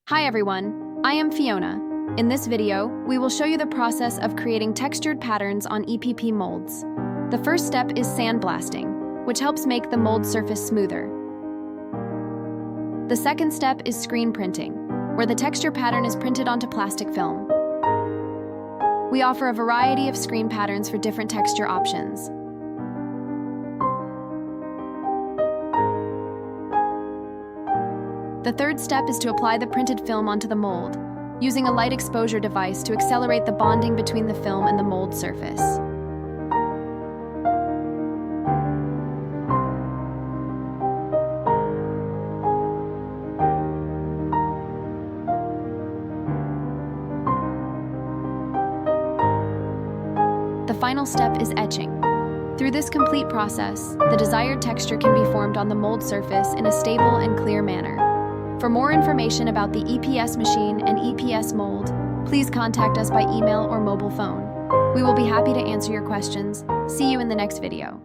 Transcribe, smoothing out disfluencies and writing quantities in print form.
Hi everyone, I am Fiona. In this video, we will show you the process of creating textured patterns on EPP molds. The first step is sandblasting, which helps make the mold surface smoother. The second step is screen printing, where the texture pattern is printed onto plastic film. We offer a variety of screen patterns for different texture options. The third step is to apply the printed film onto the mold, using a light exposure device to accelerate the bonding between the film and the mold surface. The final step is etching. Through this complete process, the desired texture can be formed on the mold surface in a stable and clear manner. For more information about the EPS machine and EPS mold, please contact us by email or mobile phone. We will be happy to answer your questions. See you in the next video.